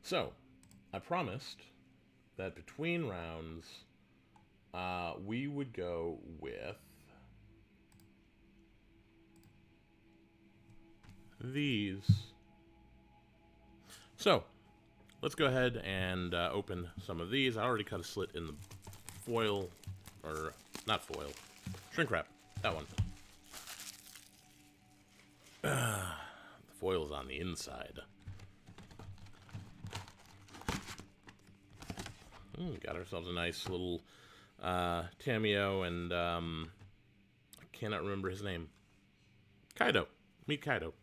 So, I promised that between rounds, we would go with these. So, let's go ahead and open some of these. I already cut a slit in the foil, or not foil, shrink wrap, that one. The foil's on the inside. Got ourselves a nice little Tamio and I cannot remember his name. Kaido. Meet Kaido.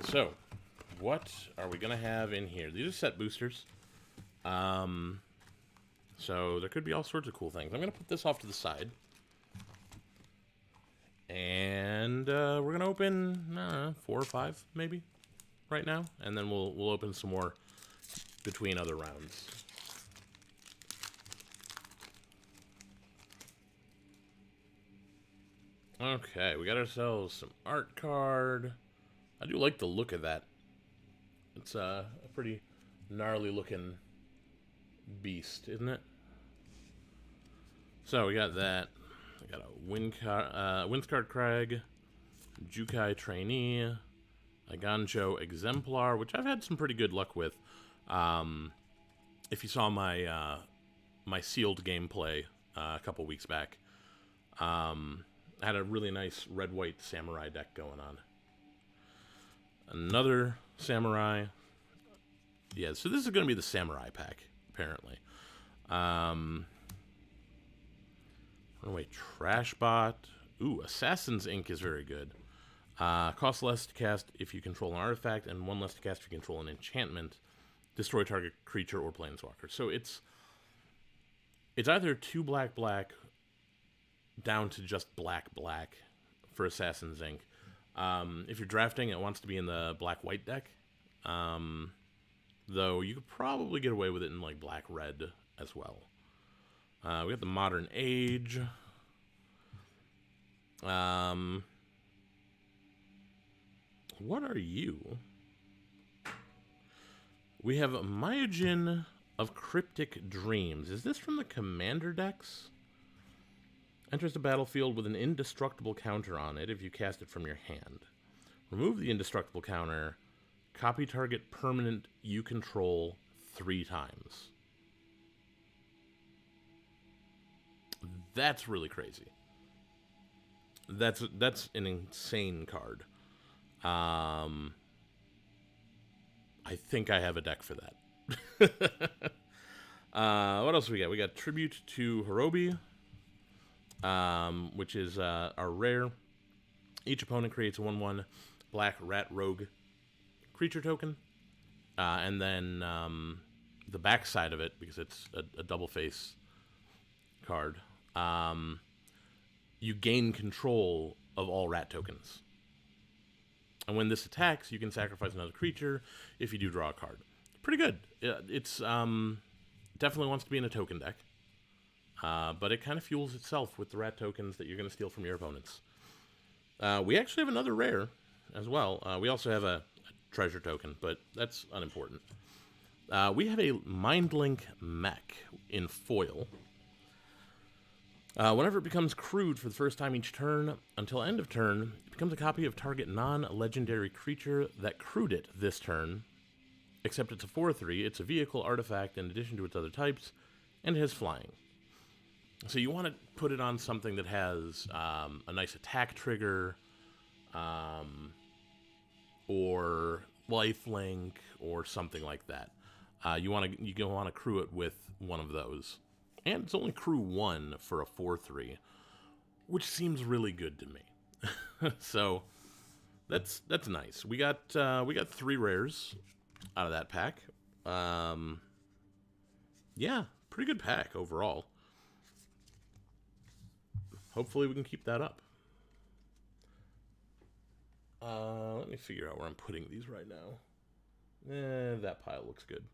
So, what are we going to have in here? These are set boosters. So there could be all sorts of cool things. I'm going to put this off to the side. And we're going to open, I don't know, 4 or 5 maybe right now. And then we'll open some more between other rounds. Okay, we got ourselves some art card. I do like the look of that. It's a pretty gnarly looking beast, isn't it? So we got that. We got a Windscarred Crag, Jukai Trainee, a Ganjo Exemplar, which I've had some pretty good luck with. If you saw my my sealed gameplay a couple weeks back, I had a really nice red-white samurai deck going on. Another samurai. Yeah, so this is going to be the samurai pack, apparently. Runaway Trashbot. Ooh, Assassin's Ink is very good. Costs less to cast if you control an artifact, and 1 less to cast if you control an enchantment. Destroy target creature or planeswalker. So it's either 2 black down to just black for Assassin's Ink. If you're drafting, it wants to be in the black-white deck. Though you could probably get away with it in like black-red as well. We got the Modern Age. What are you? We have Myojin of Cryptic Dreams. Is this from the Commander decks? Enters the battlefield with an indestructible counter on it if you cast it from your hand. Remove the indestructible counter. Copy target permanent you control 3 times. That's really crazy. That's an insane card. I think I have a deck for that. What else we got? We got Tribute to Hirobi, which is our rare. Each opponent creates a 1/1 black rat rogue creature token. And then the back side of it, because it's a double face card, you gain control of all rat tokens. And when this attacks, you can sacrifice another creature if you do draw a card. Pretty good. It's definitely wants to be in a token deck. But it kind of fuels itself with the rat tokens that you're going to steal from your opponents. We actually have another rare as well. We also have a treasure token, but that's unimportant. We have a Mindlink mech in foil. Whenever it becomes crewed for the first time each turn, until end of turn, it becomes a copy of target non-legendary creature that crewed it this turn, except it's a 4/3, it's a vehicle artifact in addition to its other types, and it has flying. So you want to put it on something that has a nice attack trigger, or lifelink, or something like that. You want to crew it with one of those. And it's only crew 1 for a 4/3, which seems really good to me. So that's nice. We got 3 rares out of that pack. Yeah, pretty good pack overall. Hopefully we can keep that up. Let me figure out where I'm putting these right now. That pile looks good.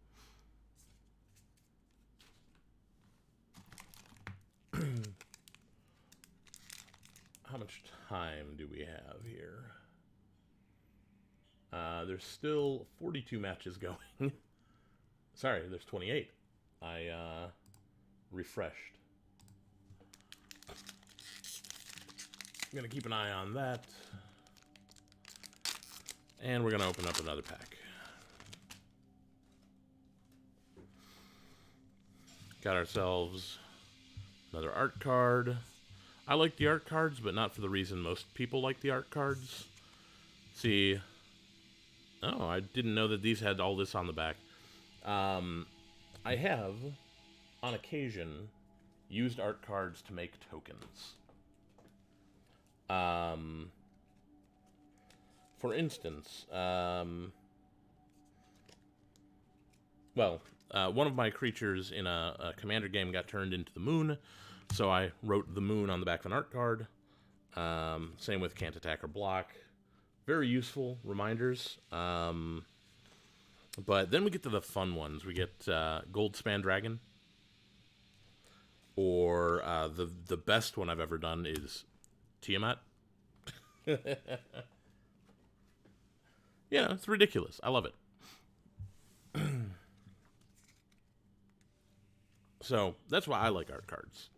How much time do we have here? There's still 42 matches going. Sorry, there's 28. I refreshed. I'm going to keep an eye on that. And we're going to open up another pack. Got ourselves another art card. I like the art cards, but not for the reason most people like the art cards. See. Oh, I didn't know that these had all this on the back. I have, on occasion, used art cards to make tokens. For instance, one of my creatures in a commander game got turned into the moon, so I wrote the moon on the back of an art card. Same with can't attack or block. Very useful reminders. But then we get to the fun ones. We get Goldspan Dragon. Or the best one I've ever done is Tiamat. Yeah, it's ridiculous. I love it. So, that's why I like art cards.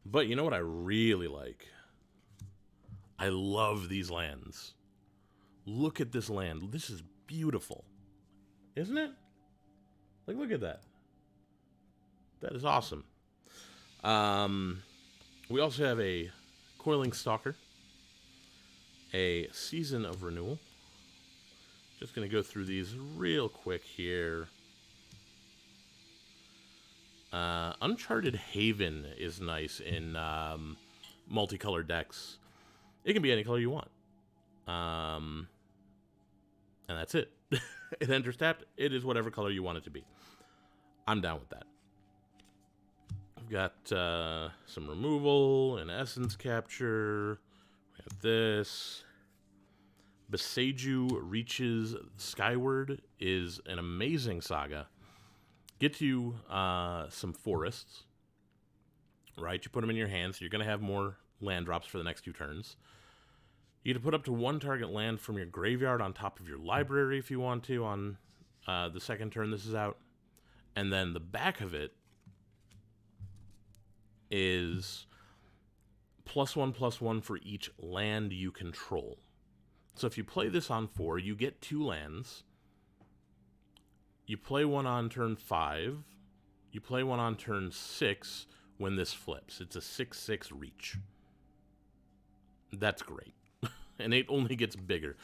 But you know what I really like? I love these lands. Look at this land. This is beautiful. Isn't it? Like, look at that. That is awesome. We also have a Coiling Stalker. A Season of Renewal. Just going to go through these real quick here. Uncharted Haven is nice in multicolored decks. It can be any color you want. And that's it. It enters tapped. It is whatever color you want it to be. I'm down with that. We've got some removal and essence capture. We have this. Beseiju Reaches Skyward is an amazing saga. Get you some forests, right? You put them in your hand, so you're going to have more land drops for the next 2 turns. You get to put up to 1 target land from your graveyard on top of your library if you want to on the second turn this is out. And then the back of it is +1/+1 for each land you control. So if you play this on 4, you get 2 lands. You play one on turn 5. You play one on turn 6 when this flips. It's a 6/6 reach. That's great. And it only gets bigger.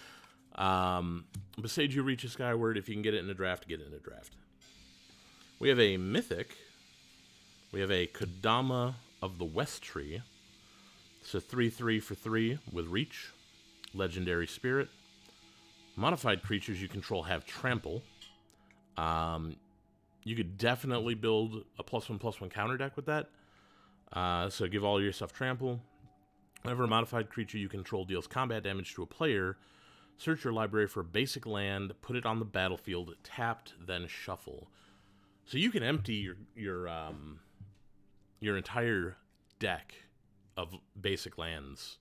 Beseiju Reaches Skyward. If you can get it in a draft, get it in a draft. We have a Mythic. We have a Kodama of the West Tree. It's a 3/3 for 3 with Reach. Legendary Spirit. Modified creatures you control have Trample. You could definitely build a +1/+1 counter deck with that. So give all your stuff Trample. Whenever a modified creature you control deals combat damage to a player, search your library for a basic land, put it on the battlefield, tapped, then shuffle. So you can empty your entire deck of basic lands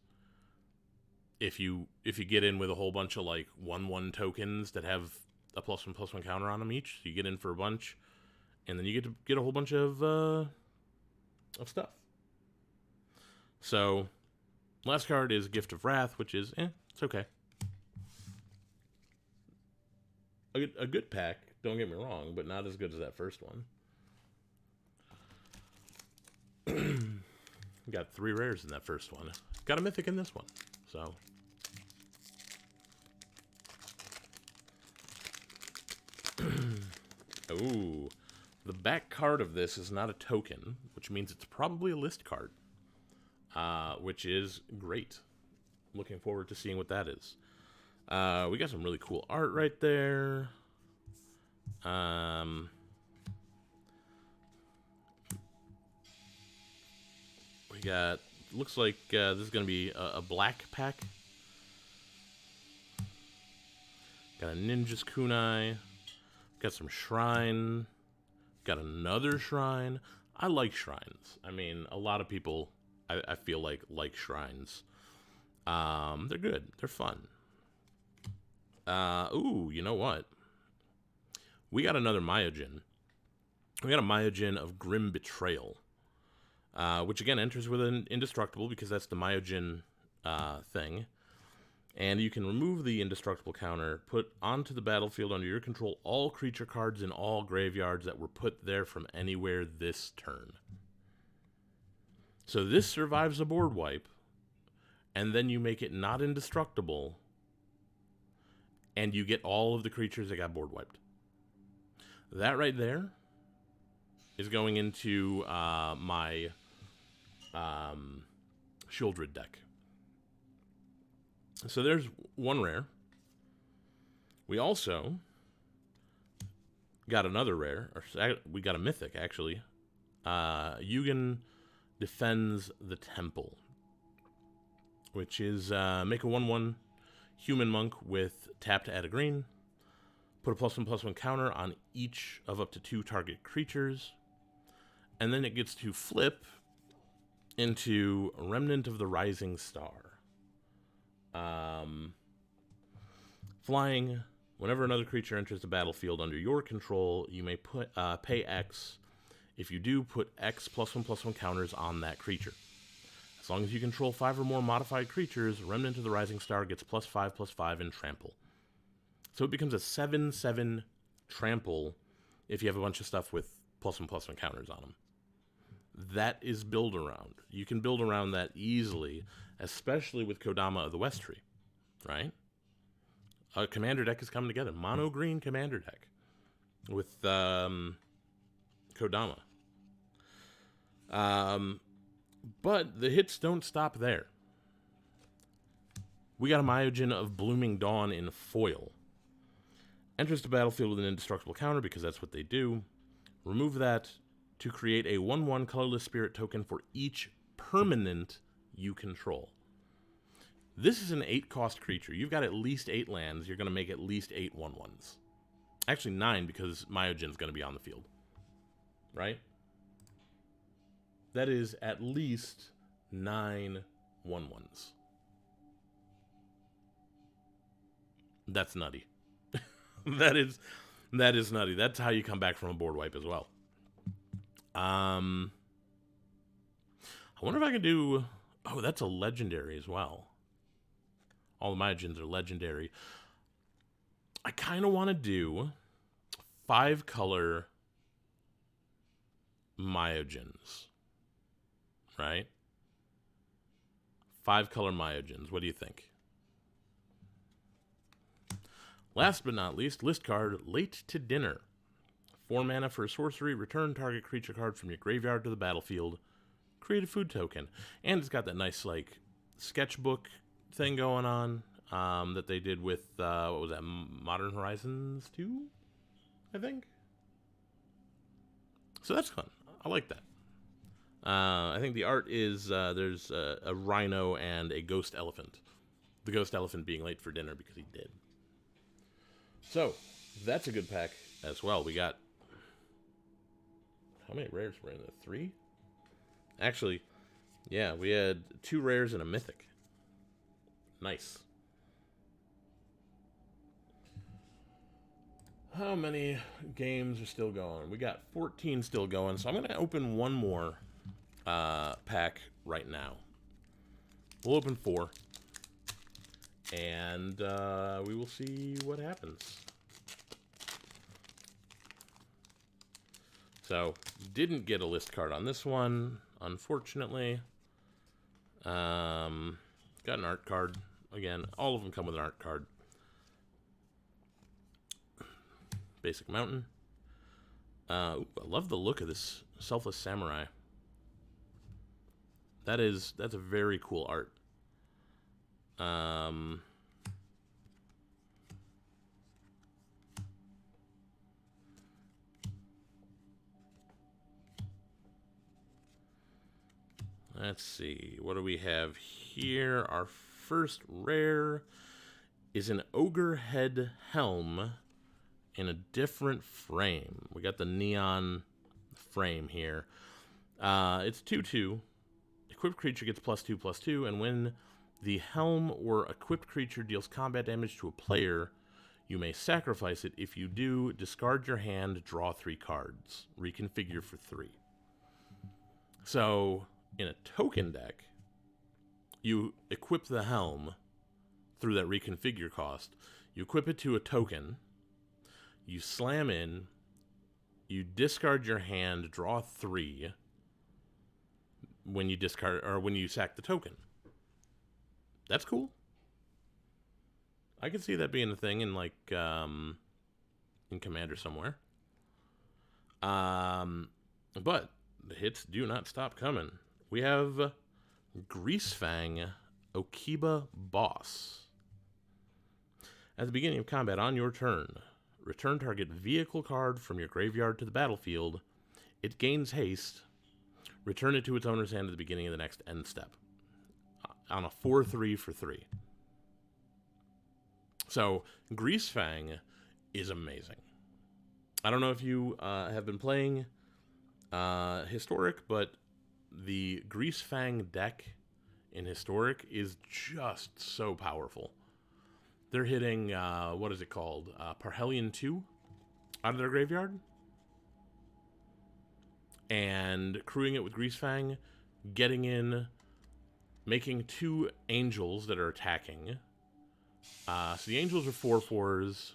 if you get in with a whole bunch of like 1/1 tokens that have a +1/+1 counter on them each. So you get in for a bunch, and then you get to get a whole bunch of stuff. So last card is Gift of Wrath, which is it's okay. A good pack, don't get me wrong, but not as good as that first one. Got 3 rares in that first one. Got a Mythic in this one, so. Ooh, the back card of this is not a token, which means it's probably a list card, which is great. Looking forward to seeing what that is. We got some really cool art right there. We got, looks like this is going to be a black pack. Got a Ninja's Kunai. Got some Shrine. Got another Shrine. I like shrines. I mean, a lot of people, I feel like shrines. They're good. They're fun. Ooh, you know what? We got another Myojin. We got a Myojin of Grim Betrayal, which again enters with an Indestructible because that's the Myojin thing. And you can remove the Indestructible counter, put onto the battlefield under your control all creature cards in all graveyards that were put there from anywhere this turn. So this survives a board wipe, and then you make it not indestructible, and you get all of the creatures that got board wiped. That right there is going into my Shieldred deck. So there's one rare. We also got another rare. Or we got a mythic, actually. Yugen Defends the Temple, which is make a 1/1 human monk with tap to add a green. Put a +1/+1 counter on each of up to 2 target creatures. And then it gets to flip into Remnant of the Rising Star. Flying, whenever another creature enters the battlefield under your control, you may pay X. If you do, put X +1/+1 counters on that creature. As long as you control 5 or more modified creatures, Remnant of the Rising Star gets +5/+5 in trample. So it becomes a 7/7 trample if you have a bunch of stuff with +1/+1 counters on them. That is build around. You can build around that easily, especially with Kodama of the West Tree, right? A commander deck is coming together. Mono green commander deck with Kodama. But the hits don't stop there. We got a Myojin of Blooming Dawn in foil. Enters the battlefield with an indestructible counter because that's what they do. Remove that to create a 1/1 colorless spirit token for each permanent you control. This is an 8-cost creature. You've got at least 8 lands. You're going to make at least 8 1/1s. Actually 9 because Myojin's going to be on the field. Right? That is at least 9 1/1s. That's nutty. that is nutty. That's how you come back from a board wipe as well. I wonder if I can do... Oh, that's a legendary as well. All the Myojins are legendary. I kind of want to do 5-color Myojins. Right? 5-color Myojins. What do you think? Last but not least, list card, Late to Dinner. 4 mana for a sorcery, return target creature card from your graveyard to the battlefield. Create a food token. And it's got that nice, like, sketchbook thing going on that they did with, what was that, Modern Horizons 2, I think? So that's fun. I like that. I think the art is, there's a rhino and a ghost elephant. The ghost elephant being late for dinner because he did. So, that's a good pack as well. We got... How many rares were in it? 3? Actually, yeah, we had 2 rares and a mythic. Nice. How many games are still going? We got 14 still going, so I'm going to open one more pack right now. We'll open 4. And we will see what happens. So, didn't get a list card on this one, unfortunately. Got an art card. Again, all of them come with an art card. Basic Mountain. I love the look of this Selfless Samurai. That's a very cool art. Let's see. What do we have here? Our first rare is an Ogre Head Helm in a different frame. We got the neon frame here. It's 2/2. Equipped creature gets +2/+2, and when the helm or equipped creature deals combat damage to a player, You may sacrifice it. If you do, discard your hand, draw 3 cards. Reconfigure for 3. So, in a token deck, you equip the Helm through that reconfigure cost. You equip it to a token. You slam in. You discard your hand, draw 3 when you discard or when you sack the token. That's cool. I could see that being a thing in like in Commander somewhere. But the hits do not stop coming. We have Greasefang, Okiba Boss. At the beginning of combat on your turn, return target vehicle card from your graveyard to the battlefield. It gains haste. Return it to its owner's hand at the beginning of the next end step. On a 4/3 for 3. So, Greasefang is amazing. I don't know if you have been playing Historic, but the Greasefang deck in Historic is just so powerful. They're hitting, what is it called? Parhelion 2 out of their graveyard. And crewing it with Greasefang, getting in, making 2 angels that are attacking. So the angels are 4/4s,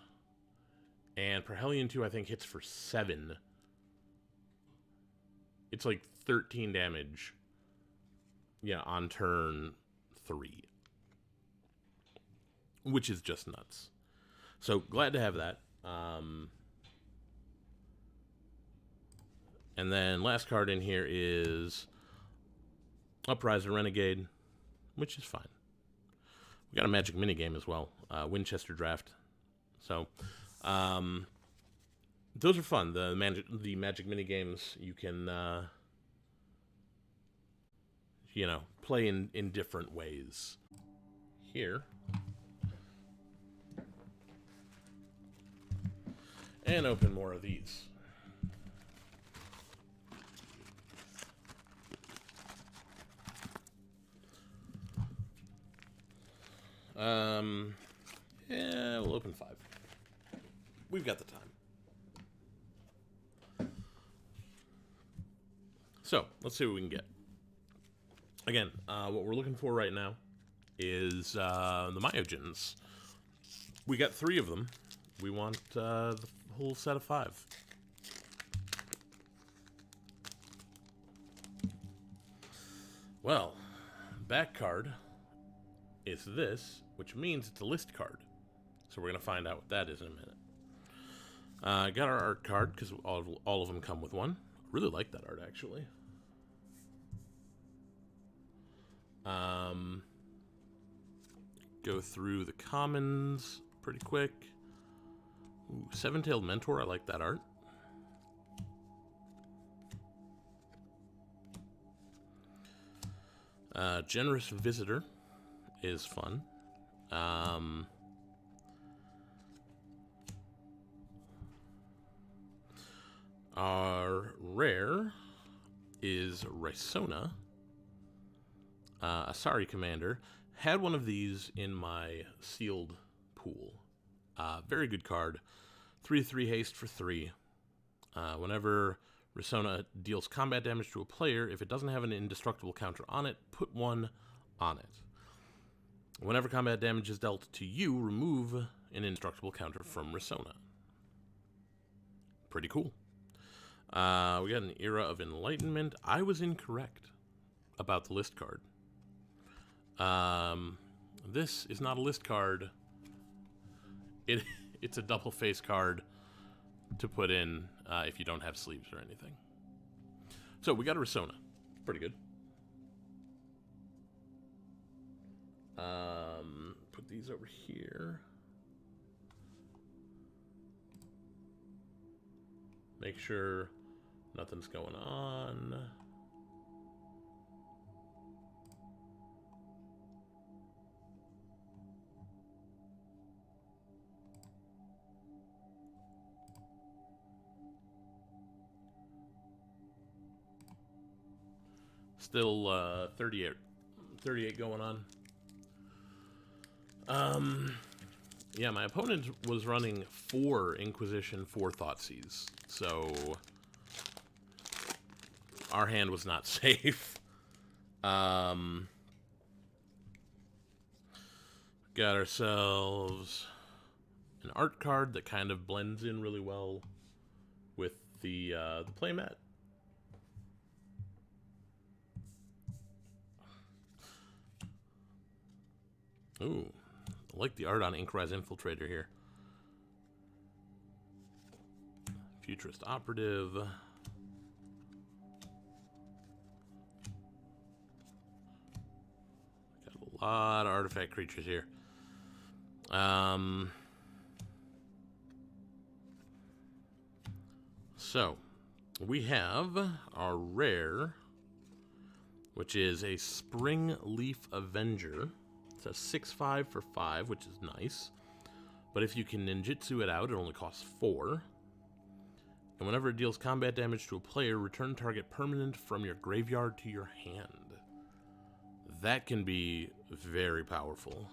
and Parhelion 2, I think, hits for 7. It's like 13 damage, yeah, on turn 3. Which is just nuts. So, glad to have that. And then last card in here is Upriser Renegade, which is fine. We got a Magic minigame as well, Winchester Draft. So, those are fun. The Magic minigames you can, play in different ways. Here. And open more of these. Yeah, we'll open 5. We've got the time. So, let's see what we can get. Again, what we're looking for right now is the Myojins. We got 3 of them. We want the whole set of 5. Well, back card is this, which means it's a list card. So we're going to find out what that is in a minute. Got our art card, because all of them come with one. Really like that art, actually. Go through the commons pretty quick. Ooh, Seven-Tailed Mentor, I like that art. Generous Visitor is fun. Our rare is Rysona. Asari Commander. Had one of these in my sealed pool. Very good card. 3/3 haste for 3. Whenever Rysona deals combat damage to a player, if it doesn't have an indestructible counter on it, put 1 on it. Whenever combat damage is dealt to you, remove an indestructible counter from Rysona. Pretty cool. We got an Era of Enlightenment. I was incorrect about the list card. This is not a list card. It's a double face card to put in if you don't have sleeves or anything. So we got a Rysona. Pretty good. Put these over here. Make sure nothing's going on. Still 38 going on. Yeah, my opponent was running 4 Inquisition, 4 Thoughtseize, so our hand was not safe. Got ourselves an art card that kind of blends in really well with the playmat. Ooh, I like the art on Inkrise Infiltrator here. Futurist Operative. Got a lot of artifact creatures here. So, we have our rare, which is a Spring Leaf Avenger. It's a 6/5 for 5, which is nice. But if you can ninjutsu it out, it only costs 4. And whenever it deals combat damage to a player, return target permanent from your graveyard to your hand. That can be very powerful.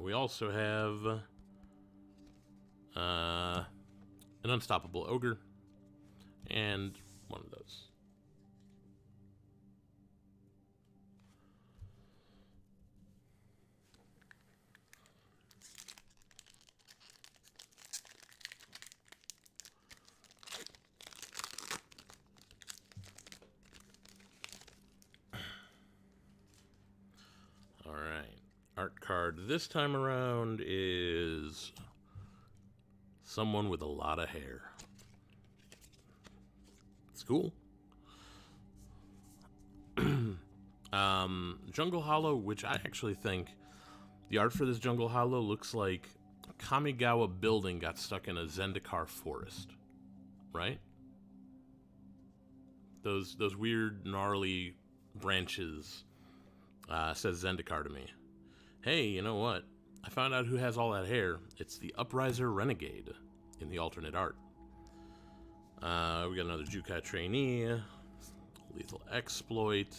We also have an Unstoppable Ogre and one of those. All right. Art card this time around is someone with a lot of hair. It's cool. Jungle Hollow, which I actually think the art for this Jungle Hollow looks like Kamigawa building got stuck in a Zendikar forest, right? Those weird gnarly branches says Zendikar to me. Hey, you know what? I found out who has all that hair. It's the Upriser Renegade in the alternate art. We got another Jukai Trainee, Lethal Exploit,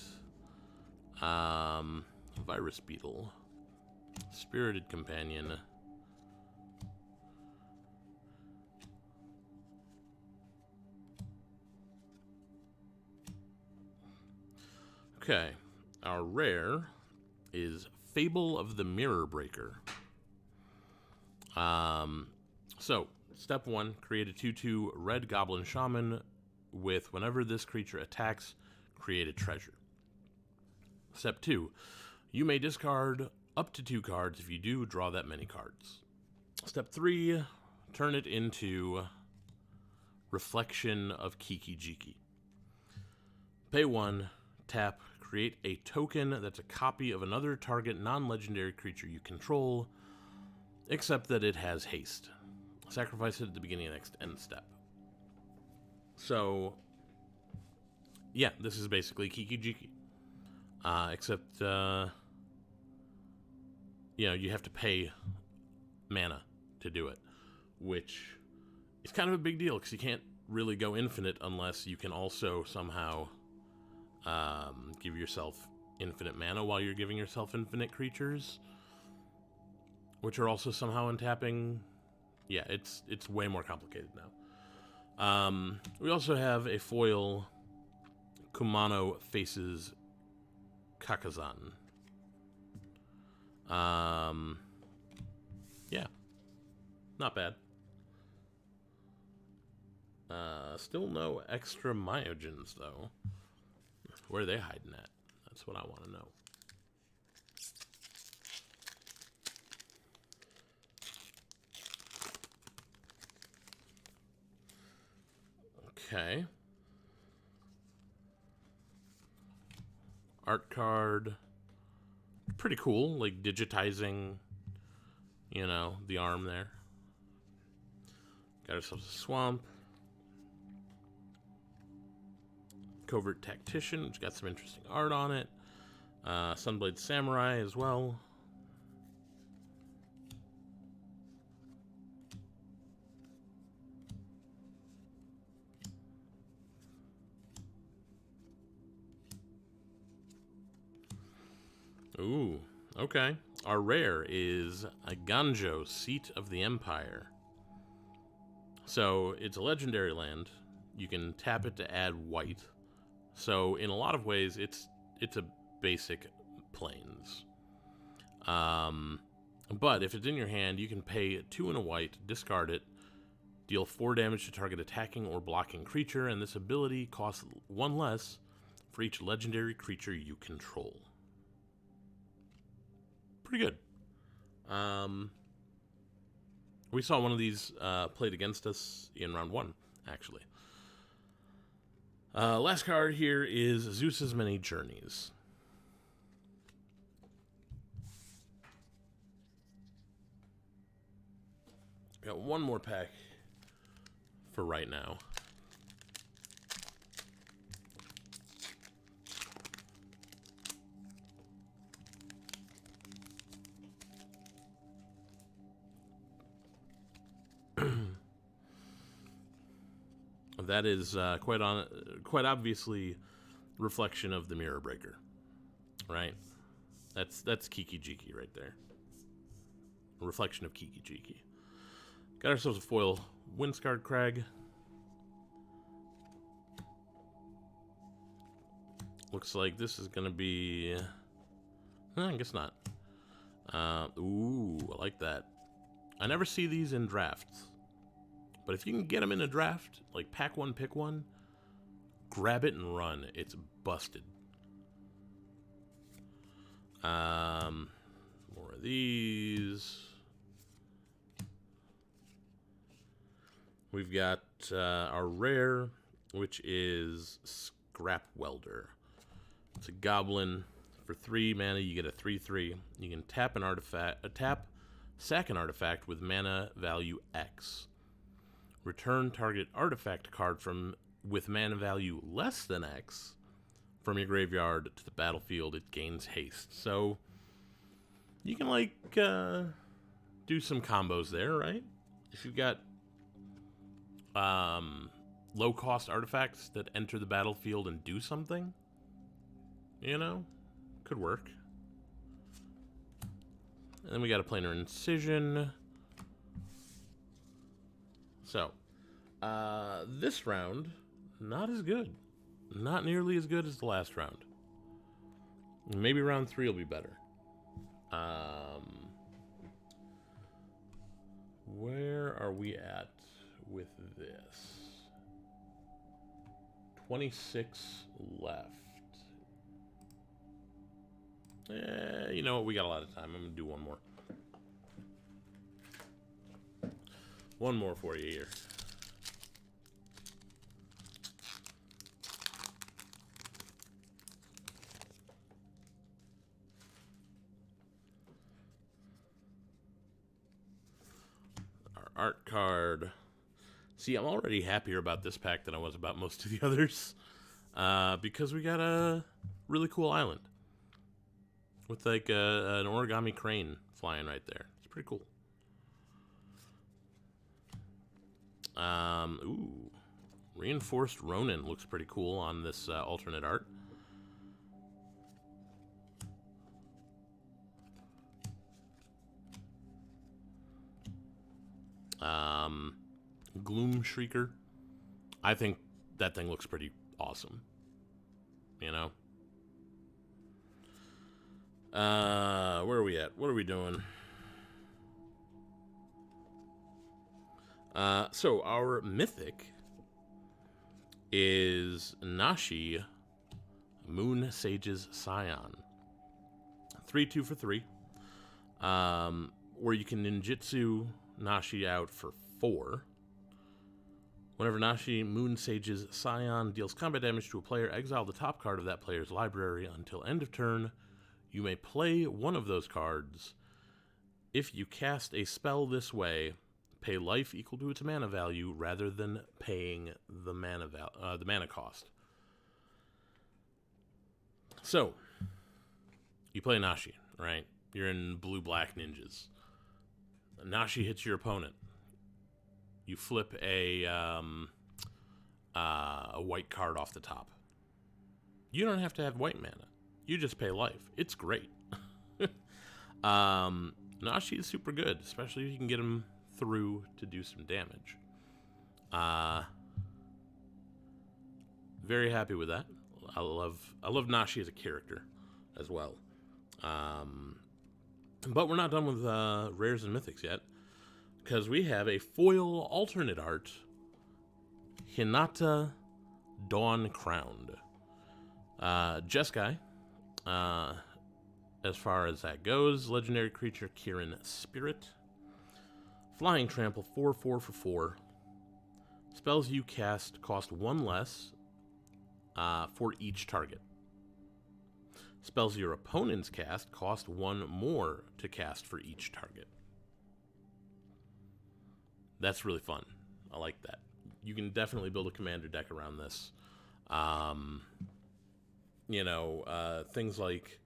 Virus Beetle, Spirited Companion, okay, our rare is Fable of the Mirror Breaker. So, step 1, create a 2/2 red Goblin Shaman with whenever this creature attacks, create a treasure. Step 2, you may discard up to 2 cards. If you do, draw that many cards. Step 3, turn it into Reflection of Kiki Jiki. Pay 1, tap, create a token that's a copy of another target non-legendary creature you control, except that it has haste. Sacrifice it at the beginning of the next end step. So, yeah, this is basically Kiki Jiki. Except, you have to pay mana to do it, which is kind of a big deal, because you can't really go infinite unless you can also somehow give yourself infinite mana while you're giving yourself infinite creatures, which are also somehow untapping. Yeah, it's way more complicated now. We also have a foil Kumano Faces Kakazan. Yeah, not bad. Still no extra Myogens, though. Where are they hiding at? That's what I want to know. Okay. Art card. Pretty cool, like digitizing, the arm there. Got ourselves a Swamp. Covert Tactician, which got some interesting art on it. Sunblade Samurai as well. Ooh, Okay. Our rare is a Ganjo, Seat of the Empire. So it's a legendary land. You can tap it to add white. So in a lot of ways, it's a basic plains. But if it's in your hand, you can pay 2 and a white, discard it, deal 4 damage to target attacking or blocking creature, and this ability costs 1 less for each legendary creature you control. Pretty good. We saw one of these played against us in round 1, actually. Last card here is Zeus's Many Journeys. Got one more pack for right now. That is quite obviously reflection of the Mirror Breaker, right? That's Kiki Jiki right there. A reflection of Kiki Jiki. Got ourselves a foil Windscarred Crag. Looks like this is gonna be. I guess not. Ooh, I like that. I never see these in drafts. But if you can get them in a draft, like pack one, pick one, grab it and run. It's busted. More of these. We've got our rare, which is Scrap Welder. It's a goblin. For 3 mana, you get a 3/3. You can tap an artifact, sack an artifact with mana value X. Return target artifact card with mana value less than X from your graveyard to the battlefield. It gains haste. So you can do some combos there, right? If you've got low cost artifacts that enter the battlefield and do something, could work. And then we got a Planar Incision. So, this round, not as good. Not nearly as good as the last round. Maybe round 3 will be better. Where are we at with this? 26 left. You know what? We got a lot of time. I'm going to do one more. One more for you here. Our art card. See, I'm already happier about this pack than I was about most of the others. Because we got a really cool island. With like an origami crane flying right there. It's pretty cool. Ooh. Reinforced Ronin looks pretty cool on this alternate art. Gloom Shrieker. I think that thing looks pretty awesome. Where are we at? What are we doing? So our mythic is Nashi, Moon Sage's Scion. 3/2 for 3. Where you can ninjutsu Nashi out for 4. Whenever Nashi, Moon Sage's Scion, deals combat damage to a player, exile the top card of that player's library until end of turn. You may play one of those cards. If you cast a spell this way, pay life equal to its mana value rather than paying the mana cost. So, you play Nashi, right? You're in blue-black ninjas. Nashi hits your opponent. You flip a white card off the top. You don't have to have white mana. You just pay life. It's great. Nashi is super good, especially if you can get him through to do some damage. Very happy with that. I love Nashi as a character as well. But we're not done with rares and mythics yet, because we have a foil alternate art, Hinata Dawn Crowned. Jeskai, as far as that goes, legendary creature Kirin Spirit. Flying Trample, 4/4 for 4. Spells you cast cost 1 less for each target. Spells your opponents cast cost 1 more to cast for each target. That's really fun. I like that. You can definitely build a commander deck around this. Things like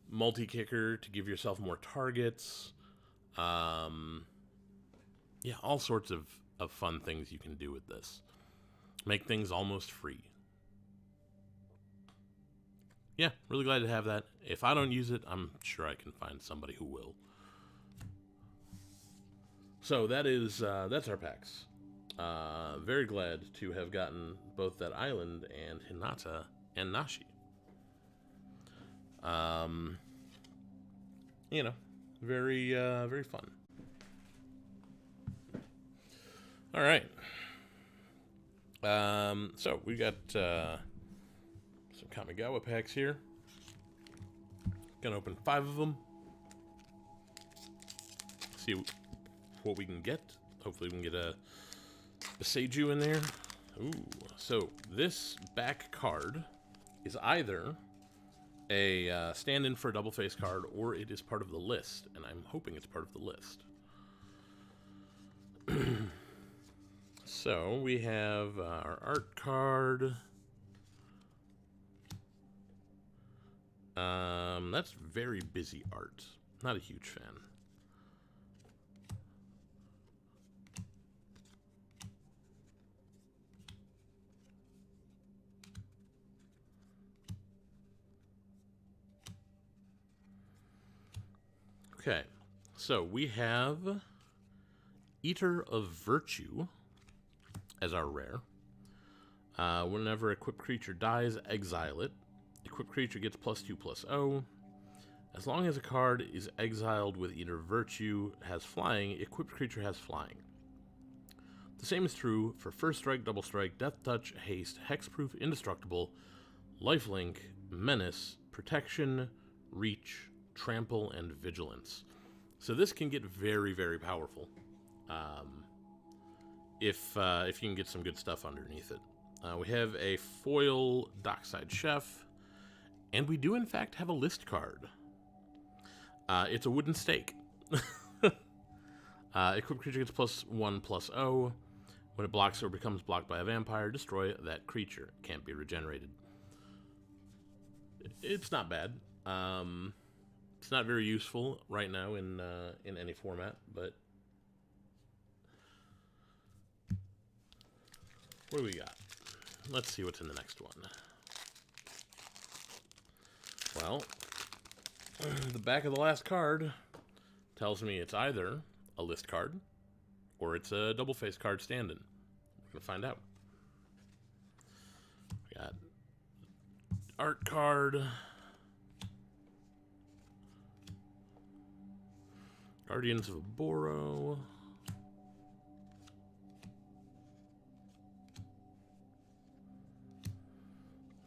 multi-kicker to give yourself more targets. All sorts of fun things you can do with this. Make things almost free. Yeah, really glad to have that. If I don't use it, I'm sure I can find somebody who will. So that's our packs. Very glad to have gotten both that island and Hinata and Nashi. Very fun. All right. So we got some Kamigawa packs here. Gonna open 5 of them. See what we can get. Hopefully we can get a Seiju in there. Ooh. So this back card is either a stand-in for a double face card, or it is part of the list, and I'm hoping it's part of the list. So we have our art card. That's very busy art. Not a huge fan. Okay, so we have Eater of Virtue as our rare. Whenever equipped creature dies, exile it. Equipped creature gets +2/+0. As long as a card is exiled with Eater of Virtue has flying, equipped creature has flying. The same is true for First Strike, Double Strike, Death Touch, Haste, Hexproof, Indestructible, Lifelink, Menace, Protection, Reach, Trample, and Vigilance. So this can get very, very powerful if you can get some good stuff underneath it. We have a foil Dockside Chef, and we do in fact have a list card. It's a Wooden Stake. Equipped creature gets +1/+0. When it blocks or becomes blocked by a vampire, destroy that creature. Can't be regenerated. It's not bad. It's not very useful right now in any format, but what do we got? Let's see what's in the next one. Well, the back of the last card tells me it's either a list card or it's a double face card stand-in. We're gonna find out. We got art card, Guardians of Boro,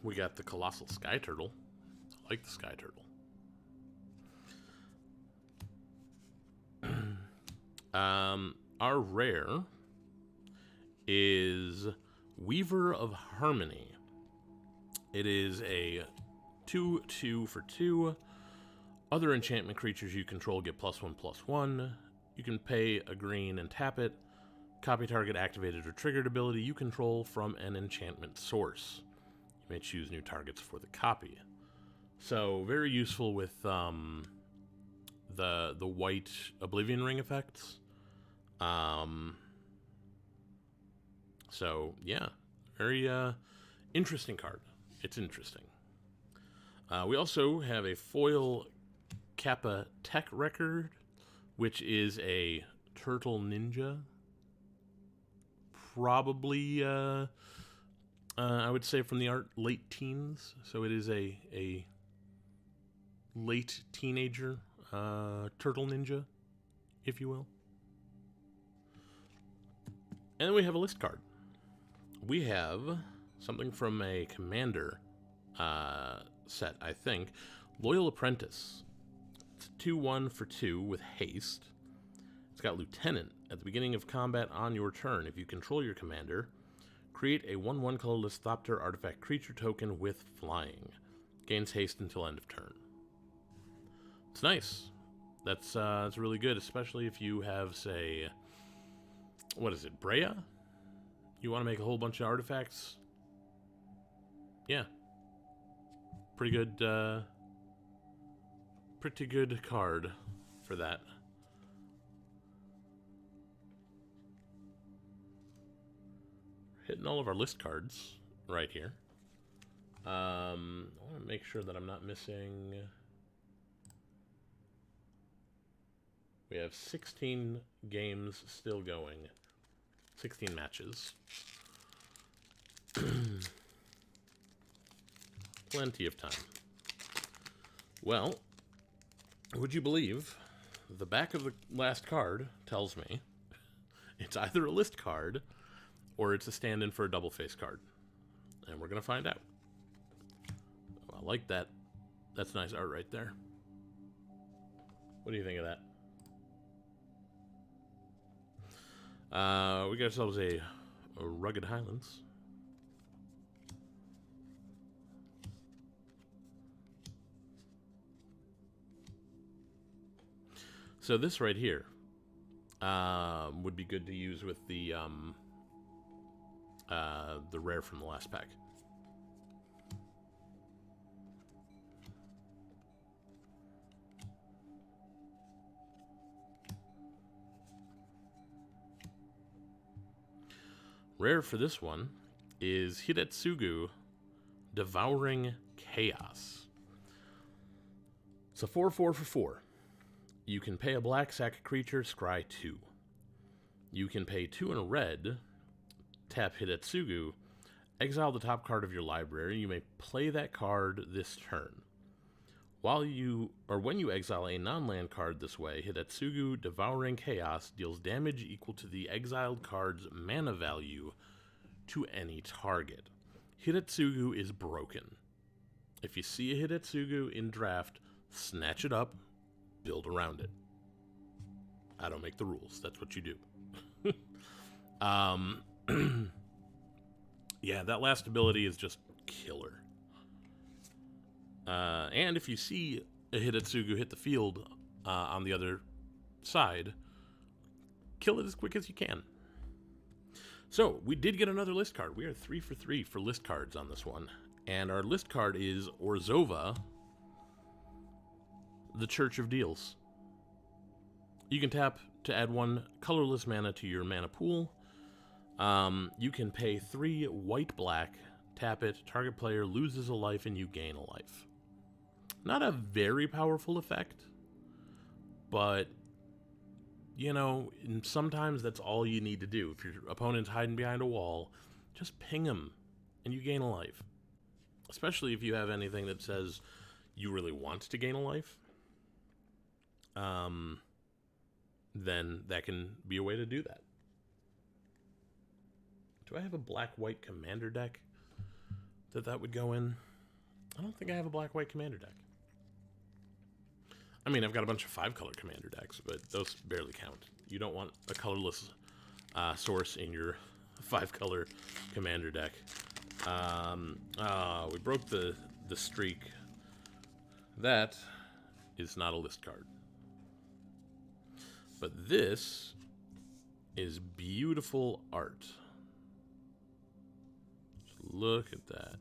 we got the Colossal Sky Turtle. I like the Sky Turtle. Our rare is Weaver of Harmony. It is a 2/2 for 2. Other enchantment creatures you control get +1/+1. You can pay a green and tap it. Copy target activated or triggered ability you control from an enchantment source. You may choose new targets for the copy. So very useful with the white Oblivion Ring effects. So yeah, very interesting card. It's interesting. We also have a foil Kappa Tech Record, which is a turtle ninja. Probably, I would say from the art, late teens. So it is a late teenager turtle ninja, if you will. And then we have a list card. We have something from a Commander set, I think. Loyal Apprentice. It's 2/1 for 2 with haste. It's got Lieutenant. At the beginning of combat on your turn, if you control your commander, create a 1/1 colorless Thopter artifact creature token with flying. Gains haste until end of turn. It's nice. That's really good, especially if you have, say, what is it, Brea? You want to make a whole bunch of artifacts? Yeah. Pretty good card for that. Hitting all of our list cards right here. I want to make sure that I'm not missing. We have 16 games still going. 16 matches. Plenty of time. Well, would you believe the back of the last card tells me it's either a list card or it's a stand-in for a double face card. And we're going to find out. I like that. That's nice art right there. What do you think of that? We got ourselves a Rugged Highlands. So this right here would be good to use with the rare from the last pack. Rare for this one is Hidetsugu, Devouring Chaos. It's a 4/4 for 4. You can pay a black, sack a creature, scry 2. You can pay 2 and a red, tap Hidetsugu, exile the top card of your library. You may play that card this turn. When you exile a non-land card this way, Hidetsugu Devouring Chaos deals damage equal to the exiled card's mana value to any target. Hidetsugu is broken. If you see a Hidetsugu in draft, snatch it up, build around it. I don't make the rules. That's what you do. Yeah, that last ability is just killer. And if you see a Hidetsugu hit the field on the other side, kill it as quick as you can. So, we did get another list card. We are 3 for 3 for list cards on this one. And our list card is Orzhova, the Church of Deals. You can tap to add 1 colorless mana to your mana pool. You can pay 3 white-black, tap it, target player loses a life, and you gain a life. Not a very powerful effect, but, you know, sometimes that's all you need to do. If your opponent's hiding behind a wall, just ping them, and you gain a life. Especially if you have anything that says you really want to gain a life, then that can be a way to do that. Do I have a black-white commander deck that would go in? I don't think I have a black-white commander deck. I mean, I've got a bunch of 5-color commander decks, but those barely count. You don't want a colorless source in your 5-color commander deck. We broke the streak. That is not a list card. But this is beautiful art. Just look at that.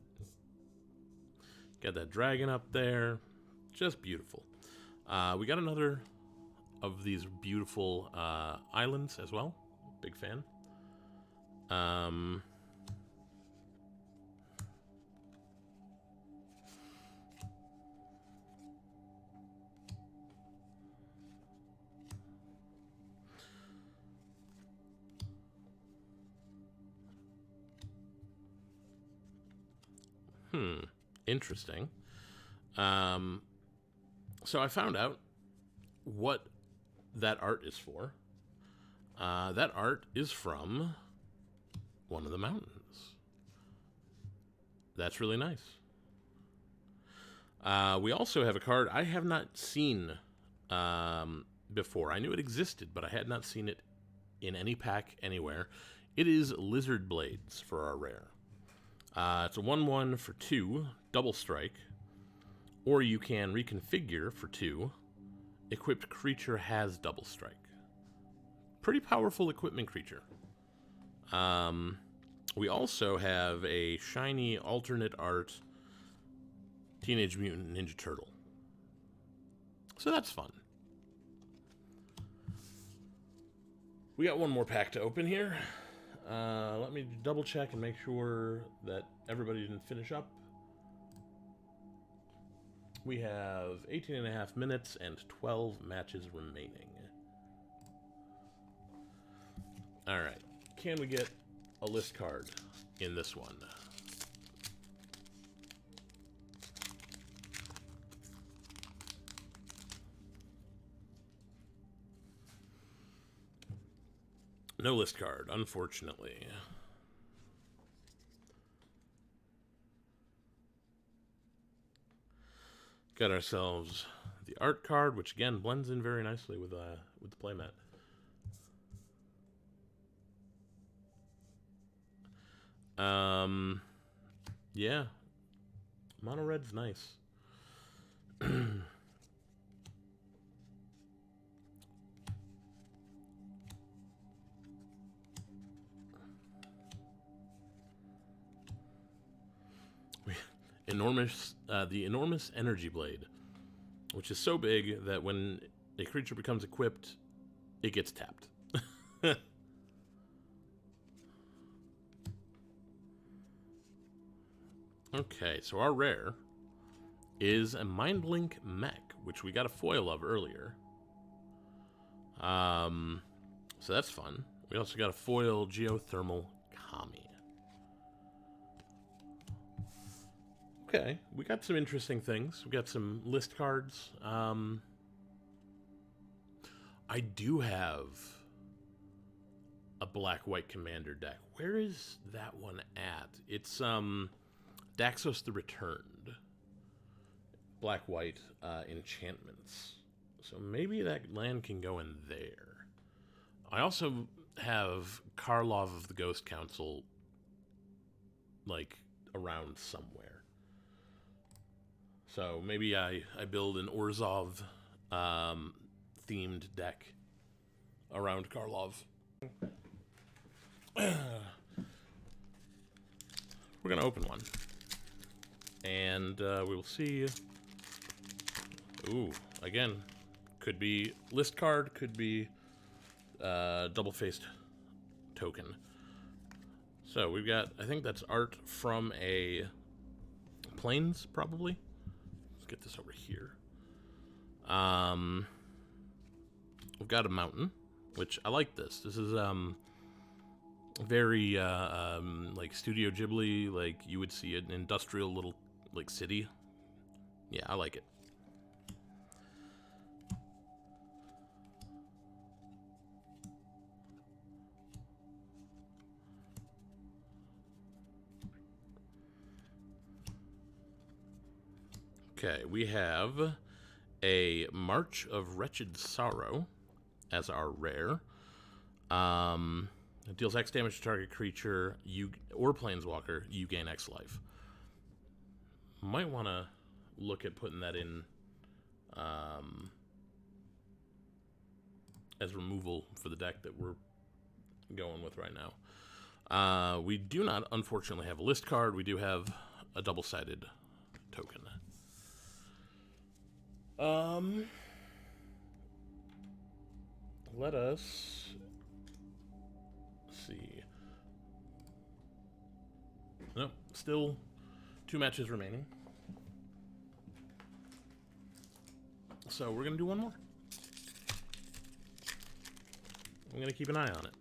Got that dragon up there. Just beautiful. We got another of these beautiful islands as well. Big fan. Interesting. So I found out what that art is for. That art is from one of the mountains. That's really nice. We also have a card I have not seen before. I knew it existed, but I had not seen it in any pack anywhere. It is Lizard Blades for our rare. It's a 1/1 for 2, double strike. Or you can reconfigure for 2. Equipped creature has double strike. Pretty powerful equipment creature. We also have a shiny alternate art Teenage Mutant Ninja Turtle. So that's fun. We got one more pack to open here. Let me double check and make sure that everybody didn't finish up. We have 18.5 minutes and 12 matches remaining. Alright, can we get a list card in this one? No list card, unfortunately. Got ourselves the art card, which again blends in very nicely with the playmat. Yeah, mono red's nice. The enormous energy blade, which is so big that when a creature becomes equipped, it gets tapped. Okay, so our rare is a Mindlink Mech, which we got a foil of earlier. So that's fun. We also got a foil Geothermal Kami. Okay, we got some interesting things. We got some list cards. I do have a black-white commander deck. Where is that one at? It's Daxos the Returned. Black-white enchantments. So maybe that land can go in there. I also have Karlov of the Ghost Council, like, around somewhere. So maybe I build an Orzhov themed deck around Karlov. We're going to open one. And we will see. Ooh, again, could be list card, could be double-faced token. So we've got, I think that's art from a Plains, probably. Let's get this over here. We've got a mountain, which I like this. This is very like Studio Ghibli, like you would see an industrial little like city. Yeah, I like it. Okay, we have a March of Wretched Sorrow as our rare. It deals X damage to target creature or planeswalker. You gain X life. Might want to look at putting that in as removal for the deck that we're going with right now. We do not, unfortunately, have a list card. We do have a double-sided token. Let us see. Nope, still 2 matches remaining. So we're going to do one more. I'm going to keep an eye on it.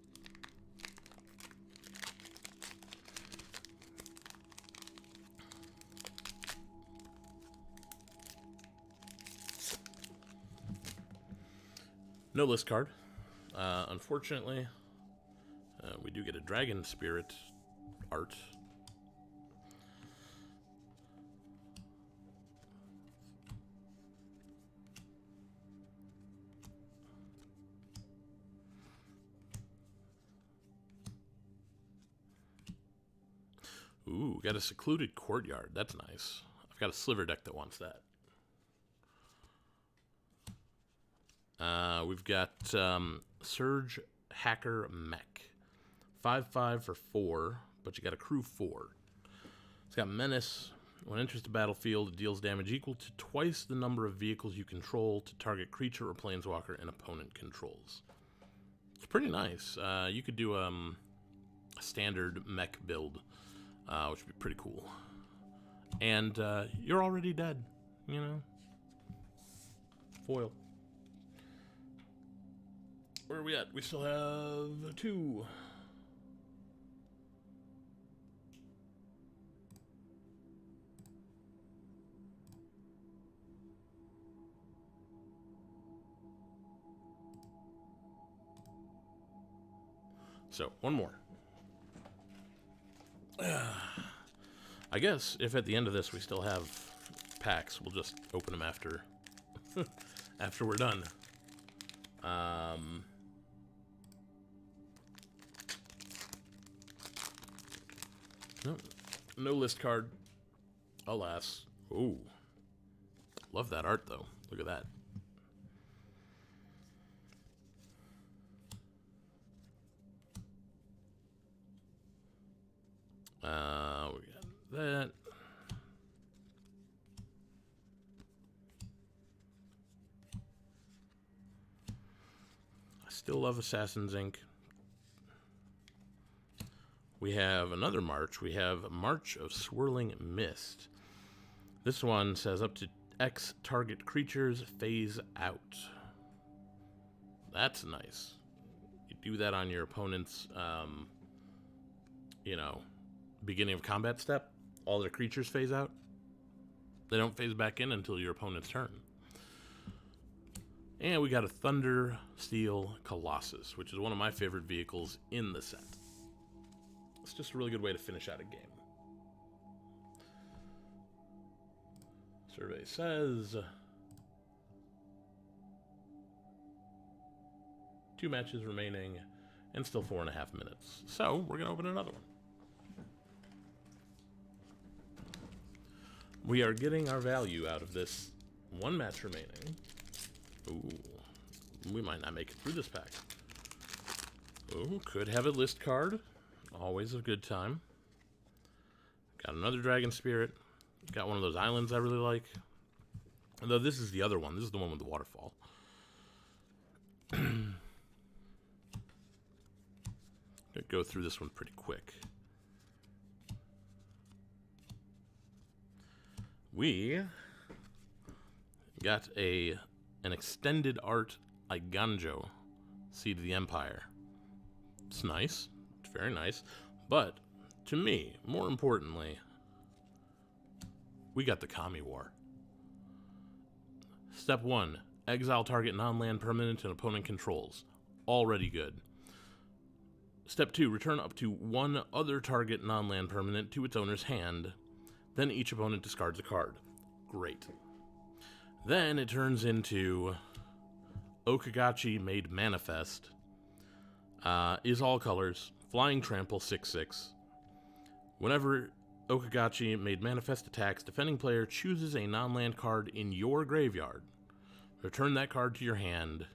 No list card. Unfortunately, we do get a Dragon Spirit art. Ooh, got a Secluded Courtyard. That's nice. I've got a Sliver deck that wants that. We've got Surge Hacker Mech. 5/5 for 4, but you got a crew 4. It's got Menace. When it enters the battlefield, it deals damage equal to twice the number of vehicles you control to target creature or planeswalker an opponent controls. It's pretty nice. You could do a standard mech build, which would be pretty cool. And you're already dead, you know? Foil. Where are we at? We still have 2. So, one more. I guess if at the end of this we still have packs, we'll just open them after after we're done. No list card, alas. Ooh, love that art though. Look at that. We got that. I still love Assassin's Ink. We have another March. We have March of Swirling Mist. This one says up to X target creatures phase out. That's nice. You do that on your opponent's, you know, beginning of combat step. All their creatures phase out. They don't phase back in until your opponent's turn. And we got a Thunder Steel Colossus, which is one of my favorite vehicles in the set. It's just a really good way to finish out a game. Survey says 2 matches remaining and still 4.5 minutes. So we're gonna open another one. We are getting our value out of this 1 match remaining. Ooh, we might not make it through this pack. Ooh, could have a list card. Always a good time. Got another Dragon Spirit. Got one of those islands I really like. Although this is the other one. This is the one with the waterfall. Gonna go through this one pretty quick. We got an extended art Iganjo, Seed of the Empire. It's nice. It's very nice. But, to me, more importantly, we got the Kamigawa. Step 1. Exile target non-land permanent and opponent controls. Already good. Step 2. Return up to 1 other target non-land permanent to its owner's hand. Then each opponent discards a card. Great. Then it turns into Okagachi Made Manifest. Is all colors. Flying Trample 6/6. Whenever Okagachi Made Manifest attacks, defending player chooses a non-land card in your graveyard. Return that card to your hand.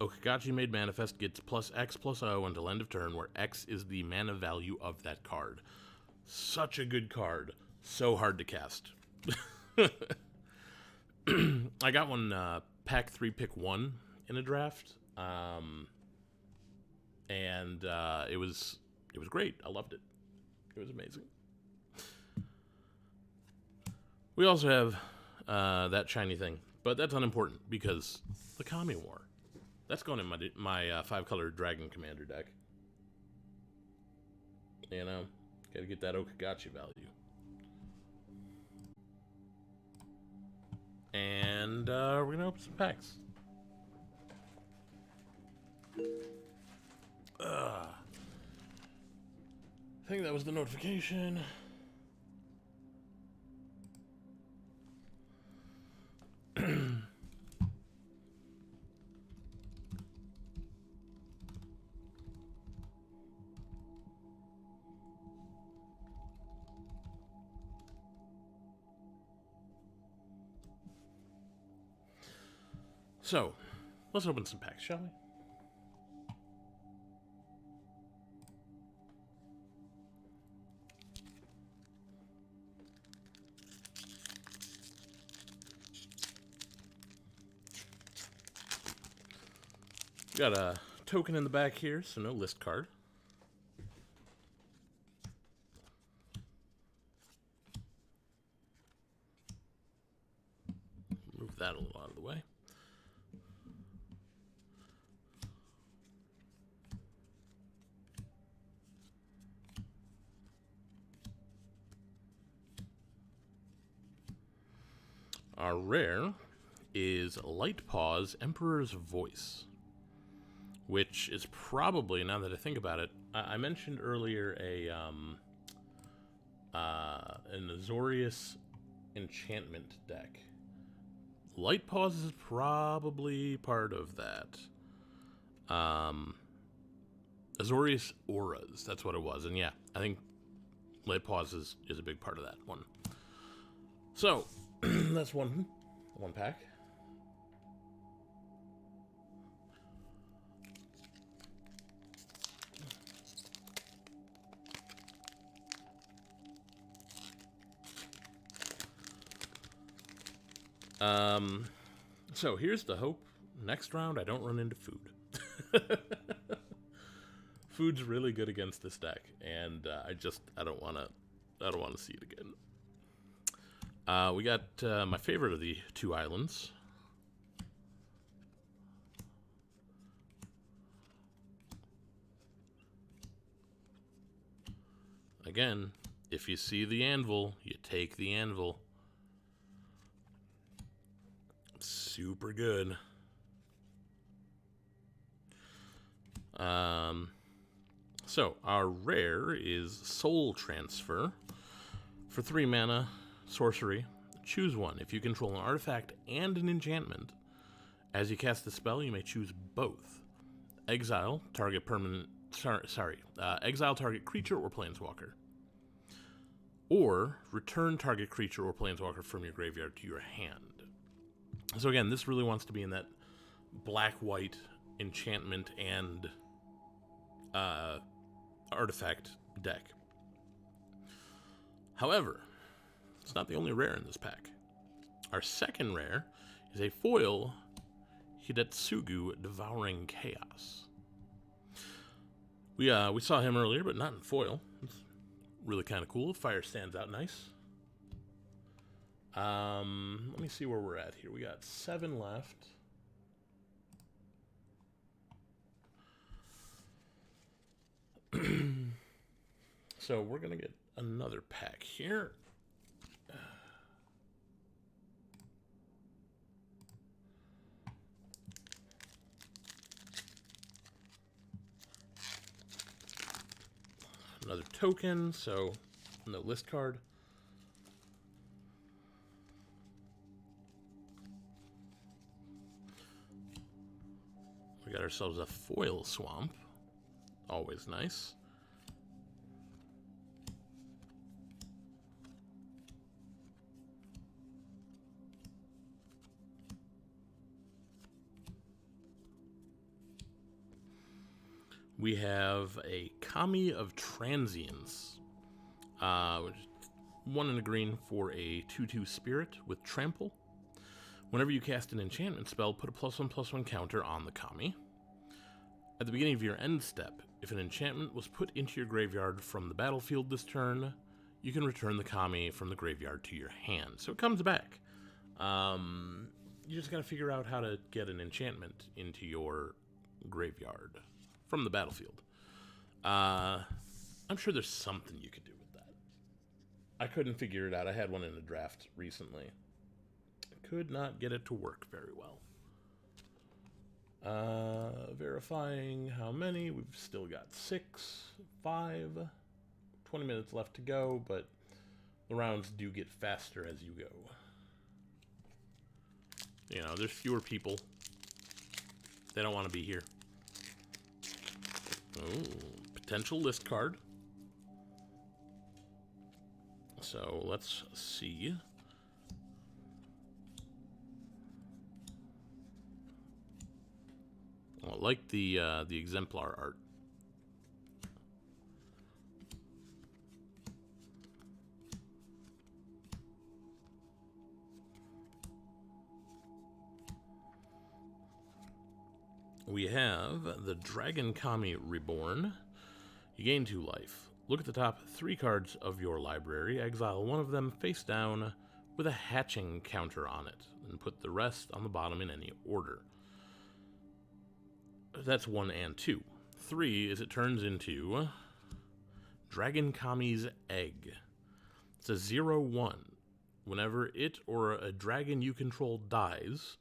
Okagachi Made Manifest gets +X/+O until end of turn, where X is the mana value of that card. Such a good card. So hard to cast. I got one pack 3 pick 1 in a draft. And it was great. I loved it. It was amazing. We also have that shiny thing, but that's unimportant because the Kamigawa. That's going in my 5-color Dragon Commander deck. You know, gotta get that Okagachi value. And we're gonna open some packs. I think that was the notification. So, let's open some packs, shall we? Got a token in the back here, so no list card. Move that a little out of the way. Our rare is Light Pause Emperor's Voice, which is probably, now that I think about it, I mentioned earlier an Azorius enchantment deck. Light Pause is probably part of that. Azorius Auras, that's what it was. And yeah, I think Light Pause is a big part of that one. So, that's one pack. So here's the hope. Next round, I don't run into food. Food's really good against this deck, and I don't want to see it again. We got my favorite of the two islands. Again, if you see the anvil, you take the anvil. Super good. So our rare is Soul Transfer. For 3 mana, sorcery. Choose one. If you control an artifact and an enchantment, as you cast the spell, you may choose both. Exile target permanent. Exile target creature or planeswalker. Or return target creature or planeswalker from your graveyard to your hand. So again, this really wants to be in that black-white enchantment and artifact deck. However, it's not the only rare in this pack. Our second rare is a foil Hidetsugu Devouring Chaos. We saw him earlier, but not in foil. It's really kind of cool. Fire stands out nice. Let me see where we're at here. We got 7 left. So we're gonna get another pack here. Another token, so no list card. We got ourselves a foil swamp. Always nice. We have a Kami of Transience, which is 1 and a green for a 2/2 spirit with trample. Whenever you cast an enchantment spell, put a +1/+1 counter on the Kami. At the beginning of your end step, if an enchantment was put into your graveyard from the battlefield this turn, you can return the Kami from the graveyard to your hand. So it comes back. You just gotta figure out how to get an enchantment into your graveyard from the battlefield. I'm sure there's something you could do with that. I couldn't figure it out. I had one in a draft recently. I could not get it to work very well. Very verifying how many. We've still got 6, 5, 20 minutes left to go, but the rounds do get faster as you go. You know, there's fewer people. They don't want to be here. Oh, potential list card. So let's see. Well, I like the exemplar art. We have the Dragon Kami Reborn. You gain 2 life. Look at the top 3 cards of your library. Exile one of them face down with a hatching counter on it, and put the rest on the bottom in any order. That's 1 and 2. 3 is it turns into Dragon Kami's Egg. It's a 0/1. Whenever it or a dragon you control dies,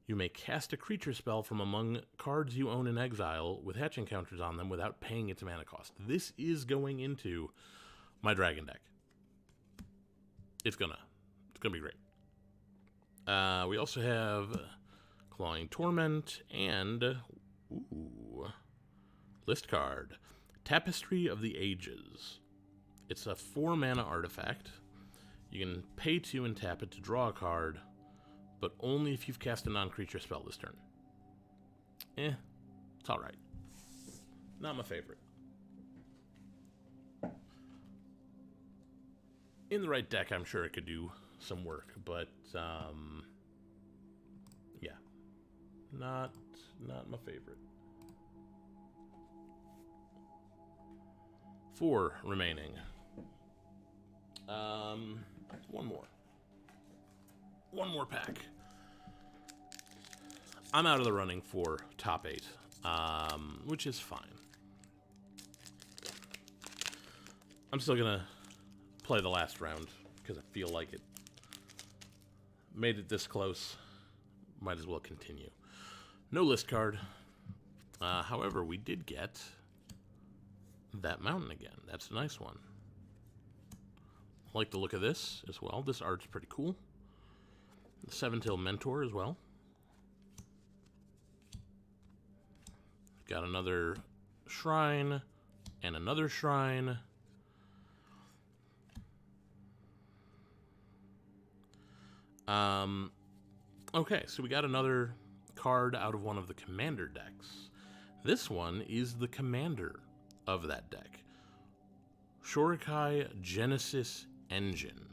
you may cast a creature spell from among cards you own in exile with hatching counters on them without paying its mana cost. This is going into my dragon deck. It's gonna be great. We also have Clawing Torment and list card, Tapestry of the Ages. It's a 4 mana artifact. You can pay 2 and tap it to draw a card, but only if you've cast a non-creature spell this turn. It's alright. Not my favorite. In the right deck, I'm sure it could do some work, but, yeah. Not my favorite. 4 remaining. One more pack. I'm out of the running for top 8, which is fine. I'm still gonna play the last round because I feel like it. Made it this close. Might as well continue. No list card. However, we did get that mountain again. That's a nice one. I like the look of this as well. This art's pretty cool. The Seven-Tail Mentor as well. Got another shrine and another shrine. Okay, so we got another card out of one of the commander decks. This one is the commander of that deck. Shorikai Genesis Engine.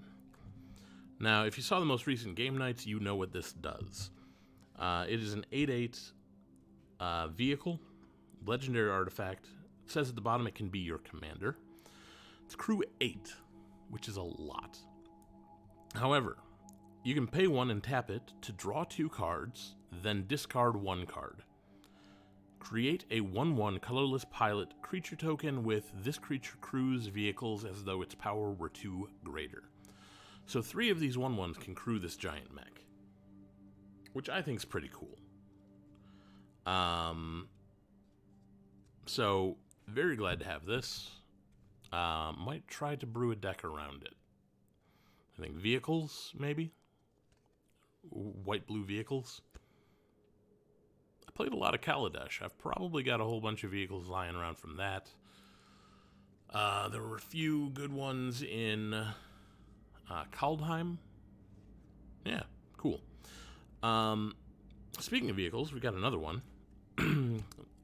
Now, if you saw the most recent game nights, you know what this does. It is an 8/8 vehicle, legendary artifact. It says at the bottom it can be your commander. It's crew 8, which is a lot. However, you can pay 1 and tap it to draw 2 cards, then discard 1 card. Create a 1/1 colorless pilot creature token with this creature crews vehicles as though its power were 2 greater. So 3 of these 1/1s can crew this giant mech, which I think is pretty cool. So very glad to have this. Might try to brew a deck around it. I think vehicles, maybe? White-blue vehicles. I played a lot of Kaladesh. I've probably got a whole bunch of vehicles lying around from that. There were a few good ones in Kaldheim. Yeah, cool. Speaking of vehicles, we got another one.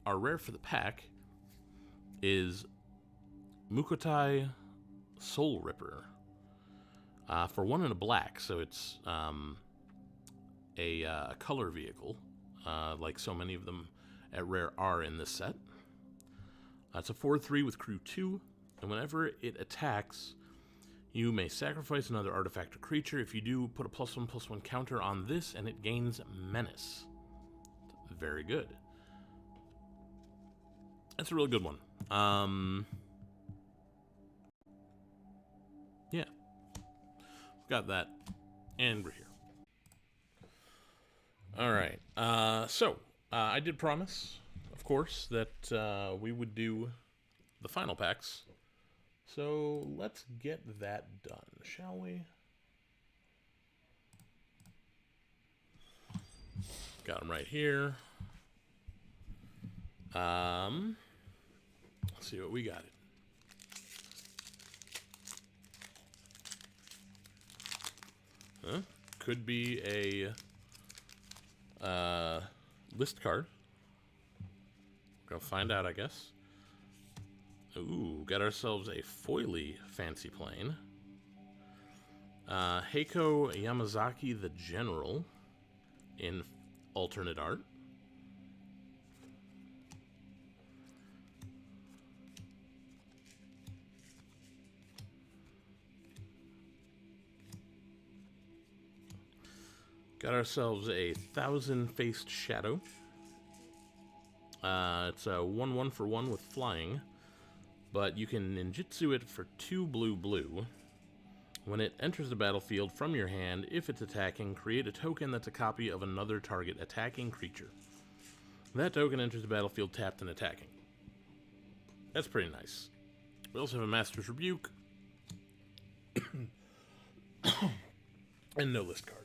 Our rare for the pack is Mukotai Soul Ripper. For 1 and a black, so it's a color vehicle, like so many of them at rare are in this set. It's a 4/3 with crew 2, and whenever it attacks, you may sacrifice another artifact or creature. If you do, put a +1/+1 counter on this, and it gains Menace. Very good. That's a really good one. Yeah. Got that, and we're here. All right. So I did promise, of course, that we would do the final packs. So let's get that done, shall we? Got them right here. Let's see what we got. Huh? Could be a list card. We're gonna find out, I guess. Ooh, got ourselves a foily fancy plane. Heiko Yamazaki the General in alternate art. Got ourselves a Thousand-Faced Shadow. It's a 1/1 for 1 with flying, but you can ninjutsu it for 2 blue. When it enters the battlefield from your hand, if it's attacking, create a token that's a copy of another target attacking creature. That token enters the battlefield tapped and attacking. That's pretty nice. We also have a Master's Rebuke. And no list card.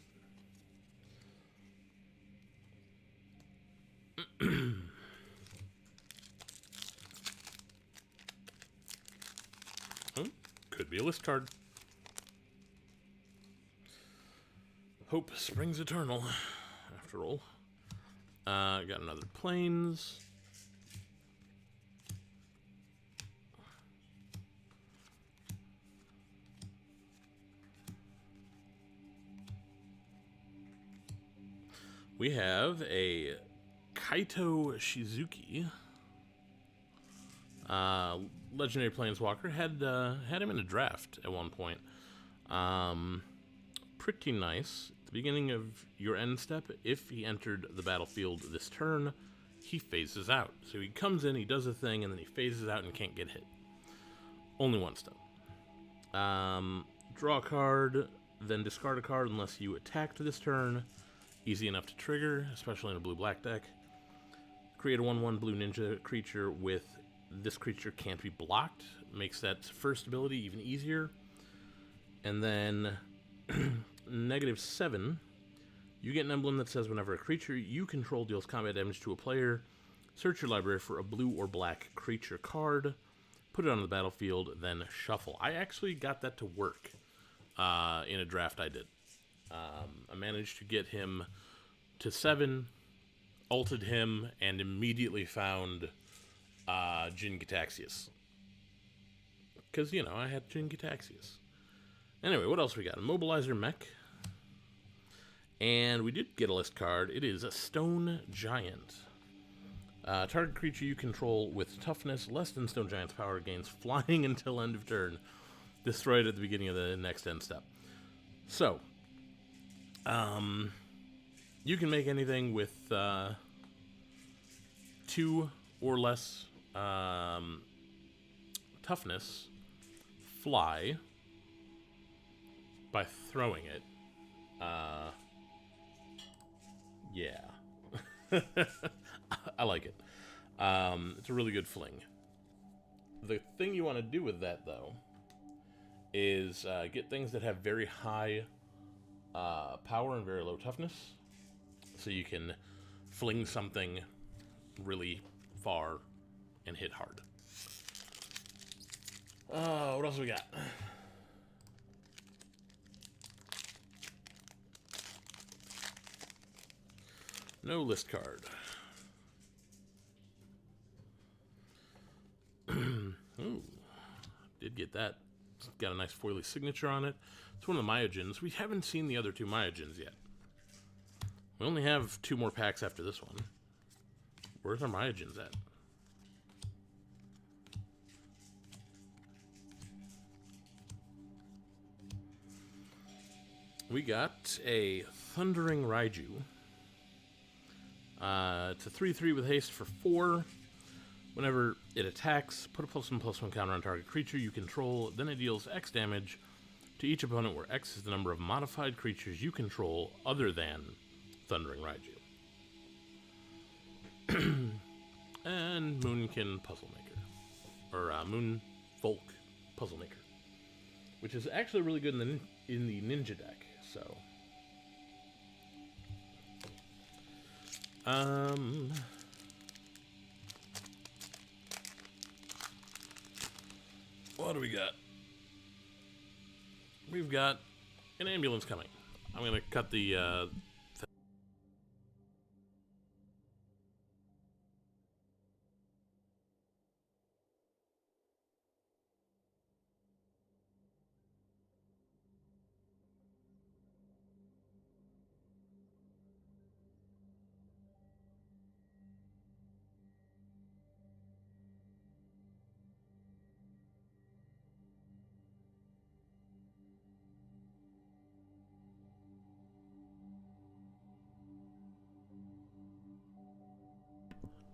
Could be a list card. Hope springs eternal, after all. Got another Plains. We have a Kaito Shizuki. Legendary Planeswalker. Had him in a draft at one point. Pretty nice. At the beginning of your end step, if he entered the battlefield this turn, he phases out. So he comes in, he does a thing, and then he phases out and can't get hit. Only one step. Draw a card, then discard a card unless you attacked this turn. Easy enough to trigger, especially in a blue-black deck. Create a 1/1 blue ninja creature with this creature can't be blocked. Makes that first ability even easier. And then -7, you get an emblem that says whenever a creature you control deals combat damage to a player, search your library for a blue or black creature card, put it on the battlefield, then shuffle. I actually got that to work in a draft I did. I managed to get him to 7, ulted him, and immediately found Jin Gitaxias. Because, you know, I had Jin Gitaxias. Anyway, what else we got? Immobilizer Mech. And we did get a list card. It is a Stone Giant. Target creature you control with toughness less than Stone Giant's power gains flying until end of turn. Destroyed at the beginning of the next end step. So, you can make anything with 2 or less toughness fly by throwing it. Yeah. I like it. It's a really good fling. The thing you want to do with that, though, is get things that have very high power and very low toughness, so you can fling something really far and hit hard. What else we got? No list card. Ooh, did get that. It's got a nice foily signature on it. It's one of the Myojins. We haven't seen the other 2 Myojins yet. We only have 2 more packs after this one. Where's our Myojins at? We got a Thundering Raiju. It's a 3/3 with haste for 4. Whenever it attacks, put a +1/+1 counter on target creature you control, then it deals X damage to each opponent where X is the number of modified creatures you control other than Thundering Raiju. and Moonkin Puzzle Maker. Or Moon Folk Puzzle Maker. Which is actually really good in the Ninja deck, so... What do we got? We've got an ambulance coming. I'm gonna cut the,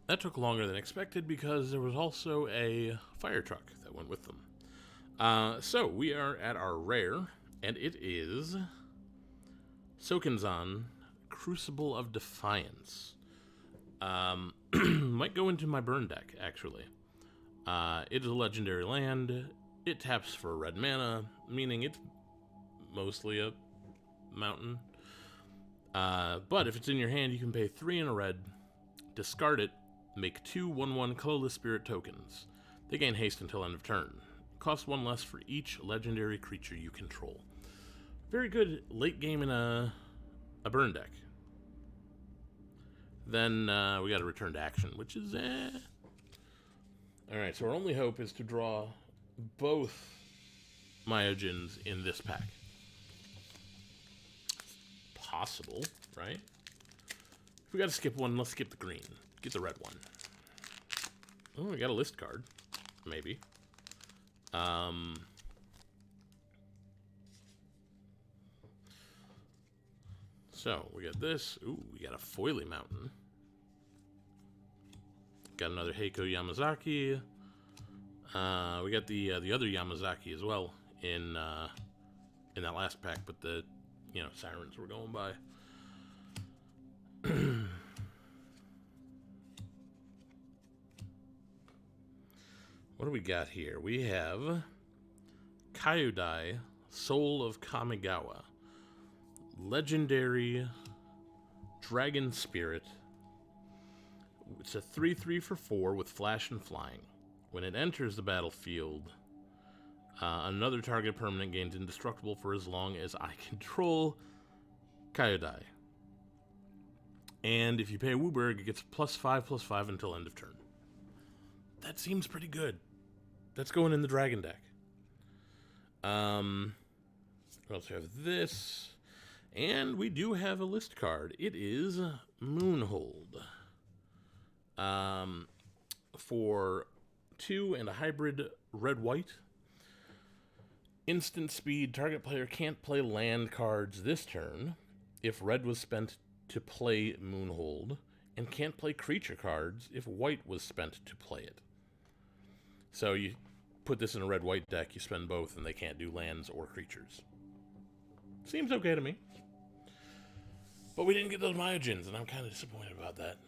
that took longer than expected because there was also a fire truck that went with them. So we are at our rare, and it is Sokinzan, Crucible of Defiance. Might go into my burn deck, actually. It is a legendary land. It taps for red mana, meaning it's mostly a mountain. But if it's in your hand, you can pay 3 in a red, discard it, make 2 1/1 colorless spirit tokens. They gain haste until end of turn. Cost 1 less for each legendary creature you control. Very good late game in a burn deck. Then we got a return to action, which is Alright, so our only hope is to draw both Myojins in this pack. Possible, right? If we gotta skip one, let's skip the green. Get the red one. Oh, we got a list card. Maybe. So, we got this. Ooh, we got a Foily Mountain. Got another Heiko Yamazaki. We got the other Yamazaki as well in that last pack, but the sirens were going by. What do we got here? We have Kyodai, Soul of Kamigawa. Legendary Dragon Spirit. It's a 3/3 for 4 with flash and flying. When it enters the battlefield, another target permanent gains indestructible for as long as I control Kyodai. And if you pay Wooburg, it gets +5/+5 until end of turn. That seems pretty good. That's going in the Dragon deck. We also have this. And we do have a list card. It is Moonhold. For 2 and a hybrid red-white. Instant speed. Target player can't play land cards this turn if red was spent to play Moonhold, and can't play creature cards if white was spent to play it. So you put this in a red-white deck, you spend both, and they can't do lands or creatures. Seems okay to me. But we didn't get those Myojins, and I'm kind of disappointed about that.